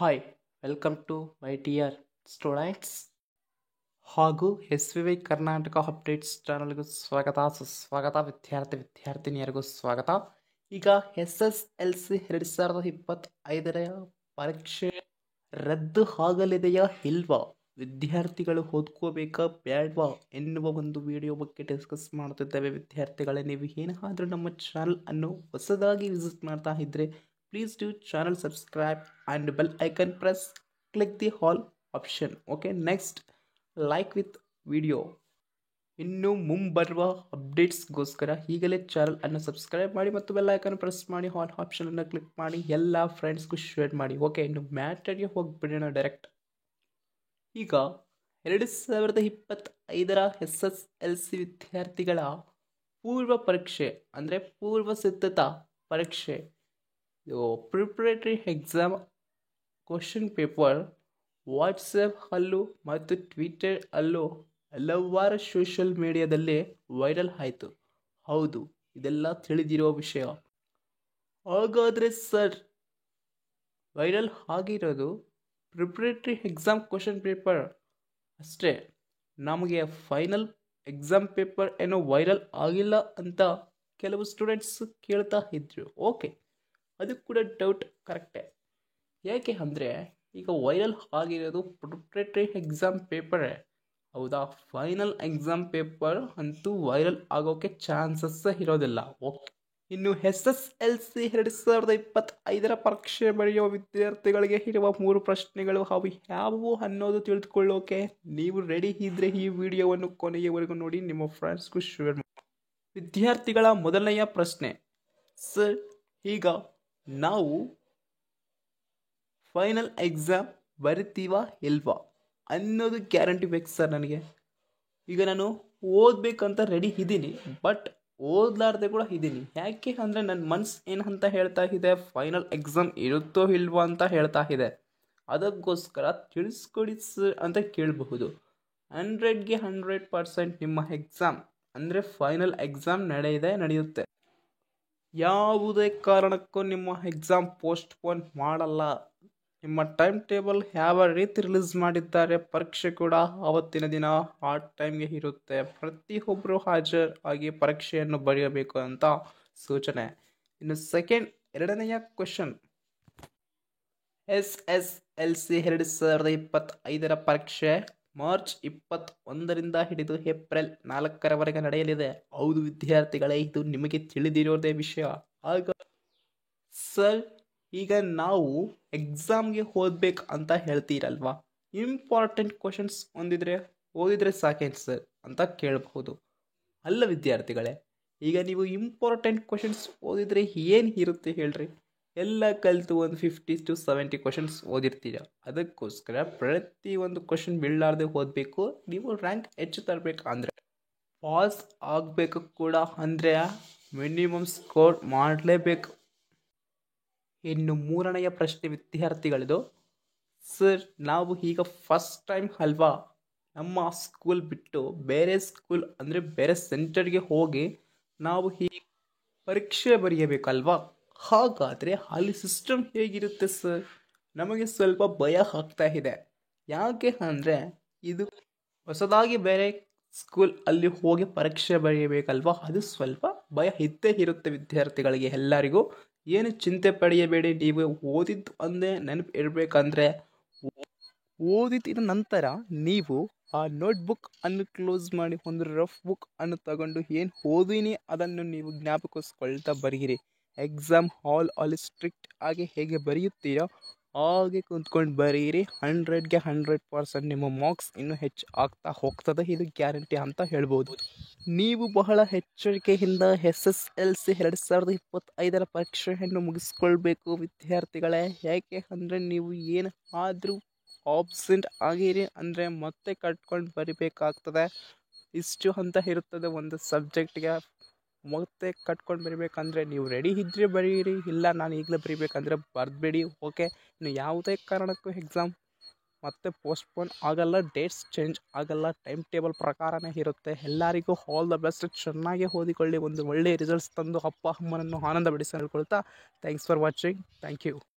Hi, welcome to my dear students ಹಾಗೂ S V Y Karnataka updates ಚಾನಲ್ಗೂ ಸ್ವಾಗತ ಸುಸ್ವಾಗತ. ವಿದ್ಯಾರ್ಥಿನಿಯರಿಗೂ ಸ್ವಾಗತ. ಈಗ SSLC 2025ರ ಪರೀಕ್ಷೆ ರದ್ದು ಆಗಲಿದೆಯಾ ಇಲ್ವಾ, ವಿದ್ಯಾರ್ಥಿಗಳು ಓದ್ಕೋಬೇಕಾ ಬೇಡವಾ ಎನ್ನುವ ಒಂದು ವಿಡಿಯೋ ಬಗ್ಗೆ ಡಿಸ್ಕಸ್ ಮಾಡ್ತಿದ್ದೇವೆ. ವಿದ್ಯಾರ್ಥಿಗಳೇ, ನೀವು ಏನಾದರೂ ನಮ್ಮ ಚಾನಲ್ ಅನ್ನು ಹೊಸದಾಗಿ ವಿಸಿಟ್ ಮಾಡ್ತಾ ಇದ್ದರೆ please do channel subscribe and bell icon press, click the all option. Okay, next like with video. ಇನ್ನು ಮುಂಬರುವ ಅಪ್ಡೇಟ್ಸ್ಗೋಸ್ಕರ ಈಗಲೇ ಚಾನಲ್ ಅನ್ನು ಸಬ್ಸ್ಕ್ರೈಬ್ ಮಾಡಿ ಮತ್ತು ಬೆಲ್ ಐಕನ್ ಪ್ರೆಸ್ ಮಾಡಿ, ಆಲ್ ಆಪ್ಷನ್ ಅನ್ನು ಕ್ಲಿಕ್ ಮಾಡಿ, ಎಲ್ಲ ಫ್ರೆಂಡ್ಸ್ಗೂ ಶೇರ್ ಮಾಡಿ. ಓಕೆ, ಇನ್ನು ಮ್ಯಾಟರ್ಗೆ ಹೋಗ್ಬಿಡೋಣ ಡೈರೆಕ್ಟ್. ಈಗ 2025ರ SSLC ವಿದ್ಯಾರ್ಥಿಗಳ ಪೂರ್ವ ಪರೀಕ್ಷೆ ಅಂದರೆ ಪೂರ್ವ ಸಿದ್ಧತಾ ಪರೀಕ್ಷೆ preparatory exam question paper WhatsApp ಅಲ್ಲೂ ಮತ್ತು ಟ್ವಿಟರ್ ಅಲ್ಲೂ ಹಲವಾರು ಸೋಷಿಯಲ್ ಮೀಡಿಯಾದಲ್ಲಿ ವೈರಲ್ ಆಯಿತು. ಹೌದು, ಇದೆಲ್ಲ ತಿಳಿದಿರೋ ವಿಷಯ. ಹಾಗಾದರೆ ಸರ್, ವೈರಲ್ ಆಗಿರೋದು ಪ್ರಿಪರೇಟರಿ ಎಕ್ಸಾಮ್ ಕ್ವಶನ್ ಪೇಪರ್ ಅಷ್ಟೇ, ನಮಗೆ ಫೈನಲ್ ಎಕ್ಸಾಮ್ ಪೇಪರ್ ಏನೋ ವೈರಲ್ ಆಗಿಲ್ಲ ಅಂತ ಕೆಲವು ಸ್ಟೂಡೆಂಟ್ಸ್ ಕೇಳ್ತಾ ಇದ್ರು. ಓಕೆ, ಅದು ಕೂಡ ಡೌಟ್ ಕರೆಕ್ಟೇ. ಯಾಕೆ ಅಂದರೆ ಈಗ ವೈರಲ್ ಆಗಿರೋದು ಪ್ರಿಪರೇಟರಿ ಎಕ್ಸಾಮ್ ಪೇಪರೇ, ಹೌದಾ? ಫೈನಲ್ ಎಕ್ಸಾಮ್ ಪೇಪರ್ ಅಂತೂ ವೈರಲ್ ಆಗೋಕ್ಕೆ ಚಾನ್ಸಸ್ ಇರೋದಿಲ್ಲ. ಓಕೆ, ಇನ್ನು SSLC 2025ರ ಪರೀಕ್ಷೆ ಬರೆಯೋ ವಿದ್ಯಾರ್ಥಿಗಳಿಗೆ ಇರುವ 3 ಪ್ರಶ್ನೆಗಳು ಅವು ಯಾವುವು ಅನ್ನೋದು ತಿಳಿದುಕೊಳ್ಳೋಕೆ ನೀವು ರೆಡಿ ಇದ್ದರೆ ಈ ವಿಡಿಯೋವನ್ನು ಕೊನೆಯವರೆಗೂ ನೋಡಿ, ನಿಮ್ಮ ಫ್ರೆಂಡ್ಸ್ಗೂ ಶೇರ್ ಮಾಡಿ. ವಿದ್ಯಾರ್ಥಿಗಳ ಮೊದಲನೆಯ ಪ್ರಶ್ನೆ, ಸರ್, ಈಗ ನಾವು ಫೈನಲ್ ಎಕ್ಸಾಮ್ ಬರಿತೀವಾ ಇಲ್ವಾ ಅನ್ನೋದು ಗ್ಯಾರಂಟಿ ಬೇಕು ಸರ್ ನನಗೆ. ಈಗ ನಾನು ಓದಬೇಕಂತ ರೆಡಿ ಇದ್ದೀನಿ, ಬಟ್ ಓದಲಾರ್ದೆ ಕೂಡ ಇದ್ದೀನಿ. ಯಾಕೆ ಅಂದರೆ ನನ್ನ ಮನಸ್ಸು ಏನಂತ ಹೇಳ್ತಾ ಇದೆ, ಫೈನಲ್ ಎಕ್ಸಾಮ್ ಇರುತ್ತೋ ಇಲ್ವೋ ಅಂತ ಹೇಳ್ತಾ ಇದೆ. ಅದಕ್ಕೋಸ್ಕರ ತಿಳಿಸ್ಕೊಡಿ ಸರ್ ಅಂತ ಕೇಳಬಹುದು. 100ಗೆ 100% ನಿಮ್ಮ ಎಕ್ಸಾಮ್ ಅಂದರೆ ಫೈನಲ್ ಎಕ್ಸಾಮ್ ನಡೆಯುತ್ತೆ. ಯಾವುದೇ ಕಾರಣಕ್ಕೂ ನಿಮ್ಮ ಎಕ್ಸಾಮ್ ಪೋಸ್ಟ್ಪೋನ್ ಮಾಡಲ್ಲ. ನಿಮ್ಮ ಟೈಮ್ ಟೇಬಲ್ ಯಾವ ರೀತಿ ರಿಲೀಸ್ ಮಾಡಿದ್ದಾರೆ, ಪರೀಕ್ಷೆ ಕೂಡ ಆವತ್ತಿನ ದಿನ ಆ ಟೈಮ್ಗೆ ಇರುತ್ತೆ. ಪ್ರತಿಯೊಬ್ಬರು ಹಾಜರಾಗಿ ಪರೀಕ್ಷೆಯನ್ನು ಬರೆಯಬೇಕು ಅಂತ ಸೂಚನೆ. ಇನ್ನು ಎರಡನೆಯ ಕ್ವೆಶನ್, SSLC 2025ರ ಪರೀಕ್ಷೆ ಮಾರ್ಚ್ 21ರಿಂದ ಹಿಡಿದು ಏಪ್ರಿಲ್ 4ರವರೆಗೆ ನಡೆಯಲಿದೆ. ಹೌದು ವಿದ್ಯಾರ್ಥಿಗಳೇ, ಇದು ನಿಮಗೆ ತಿಳಿದಿರೋದೇ ವಿಷಯ. ಆಗ ಸರ್, ಈಗ ನಾವು ಎಕ್ಸಾಮ್ಗೆ ಓದ್ಬೇಕು ಅಂತ ಹೇಳ್ತೀರಲ್ವಾ, ಇಂಪಾರ್ಟೆಂಟ್ ಕ್ವಶನ್ಸ್ ಓದಿದ್ರೆ ಸಾಕೇನು ಸರ್ ಅಂತ ಕೇಳಬಹುದು. ಅಲ್ಲ ವಿದ್ಯಾರ್ಥಿಗಳೇ, ಈಗ ನೀವು ಇಂಪಾರ್ಟೆಂಟ್ ಕ್ವಶನ್ಸ್ ಓದಿದ್ರೆ ಏನು ಇರುತ್ತೆ ಹೇಳ್ರಿ? ಎಲ್ಲ ಕಲಿತು ಒಂದು 50 to 70 ಕ್ವಶನ್ಸ್ ಓದಿರ್ತೀರ. ಅದಕ್ಕೋಸ್ಕರ ಪ್ರತಿಯೊಂದು ಕ್ವಶನ್ ಬೀಳಲಾರ್ದೆ ಓದಬೇಕು. ನೀವು ರ್ಯಾಂಕ್ ಹೆಚ್ಚು ತರಬೇಕು ಅಂದರೆ, ಪಾಸ್ ಆಗಬೇಕು ಕೂಡ ಅಂದರೆ ಮಿನಿಮಮ್ ಸ್ಕೋರ್ ಮಾಡಲೇಬೇಕು. ಇನ್ನು ಮೂರನೆಯ ಪ್ರಶ್ನೆ ವಿದ್ಯಾರ್ಥಿಗಳದು, ಸರ್, ನಾವು ಈಗ ಫಸ್ಟ್ ಟೈಮ್ ಅಲ್ವಾ ನಮ್ಮ ಸ್ಕೂಲ್ ಬಿಟ್ಟು ಬೇರೆ ಸ್ಕೂಲ್ ಅಂದರೆ ಬೇರೆ ಸೆಂಟರ್ಗೆ ಹೋಗಿ ನಾವು ಈ ಪರೀಕ್ಷೆ ಬರೆಯಬೇಕಲ್ವಾ? ಹಾಗಾದರೆ ಅಲ್ಲಿ ಸಿಸ್ಟಮ್ ಹೇಗಿರುತ್ತೆ ಸರ್? ನಮಗೆ ಸ್ವಲ್ಪ ಭಯ ಆಗ್ತಾ ಇದೆ. ಯಾಕೆ ಅಂದರೆ ಇದು ಹೊಸದಾಗಿ ಬೇರೆ ಸ್ಕೂಲ್ ಅಲ್ಲಿ ಹೋಗಿ ಪರೀಕ್ಷೆ ಬರೆಯಬೇಕಲ್ವಾ, ಅದು ಸ್ವಲ್ಪ ಭಯ ಇದ್ದೇ ಇರುತ್ತೆ ವಿದ್ಯಾರ್ಥಿಗಳಿಗೆ ಎಲ್ಲರಿಗೂ. ಏನು ಚಿಂತೆ ಪಡೆಯಬೇಡಿ. ನೀವು ಓದಿದ್ದು ಅಂದೇ ನೆನಪು ಇರಬೇಕಂದ್ರೆ ಓದಿದ ನಂತರ ನೀವು ಆ ನೋಟ್ಬುಕ್ ಅನ್ನು ಕ್ಲೋಸ್ ಮಾಡಿ ಒಂದು ರಫ್ ಬುಕ್ ಅನ್ನು ತಗೊಂಡು ಏನು ಓದಿನಿ ಅದನ್ನು ನೀವು ಜ್ಞಾಪಕಿಸ್ಕೊಳ್ತಾ ಬರೀರಿ. ಎಕ್ಸಾಮ್ ಹಾಲ್ ಅಲ್ಲಿ ಸ್ಟ್ರಿಕ್ಟ್ ಆಗಿ ಹೇಗೆ ಬರೆಯುತ್ತೀರೋ ಹಾಗೆ ಕುಂತ್ಕೊಂಡು ಬರೀರಿ. 100ಗೆ 100% ನಿಮ್ಮ ಮಾರ್ಕ್ಸ್ ಇನ್ನೂ ಹೆಚ್ಚು ಆಗ್ತಾ ಹೋಗ್ತದೆ, ಇದು ಗ್ಯಾರಂಟಿ ಅಂತ ಹೇಳ್ಬೋದು. ನೀವು ಬಹಳ ಎಚ್ಚರಿಕೆಯಿಂದ SSLC 2025ರ ಪರೀಕ್ಷೆಯನ್ನು ಮುಗಿಸ್ಕೊಳ್ಬೇಕು ವಿದ್ಯಾರ್ಥಿಗಳೇ. ಯಾಕೆ ಅಂದರೆ ನೀವು ಏನು ಆದರೂ ಆಬ್ಸೆಂಟ್ ಆಗಿರಿ ಅಂದರೆ ಮತ್ತೆ ಕಟ್ಕೊಂಡು ಬರಿಬೇಕಾಗ್ತದೆ. ಇಷ್ಟು ಅಂತ ಇರುತ್ತದೆ ಒಂದು ಸಬ್ಜೆಕ್ಟ್ಗೆ. ಮತ್ತೆ ಕಟ್ಕೊಂಡು ಬರಿಬೇಕಂದ್ರೆ ನೀವು ರೆಡಿ ಇದ್ದರೆ ಬರೀರಿ, ಇಲ್ಲ ನಾನು ಈಗಲೇ ಬರಿಬೇಕಂದ್ರೆ ಬರೆದ್ಬೇಡಿ. ಓಕೆ, ಇನ್ನು ಯಾವುದೇ ಕಾರಣಕ್ಕೂ ಎಕ್ಸಾಮ್ ಮತ್ತೆ ಪೋಸ್ಟ್ಪೋನ್ ಆಗಲ್ಲ, ಡೇಟ್ಸ್ ಚೇಂಜ್ ಆಗಲ್ಲ, ಟೈಮ್ ಟೇಬಲ್ ಪ್ರಕಾರನೇ ಇರುತ್ತೆ. ಎಲ್ಲರಿಗೂ ಆಲ್ ದ ಬೆಸ್ಟ್. ಚೆನ್ನಾಗಿ ಓದಿಕೊಳ್ಳಿ, ಒಂದು ಒಳ್ಳೆಯ ರಿಸಲ್ಟ್ಸ್ ತಂದು ಅಪ್ಪ ಅಮ್ಮನನ್ನು ಆನಂದ ಪಡಿಸಿ ಹೇಳ್ಕೊಳ್ತಾ thanks for watching. Thank you.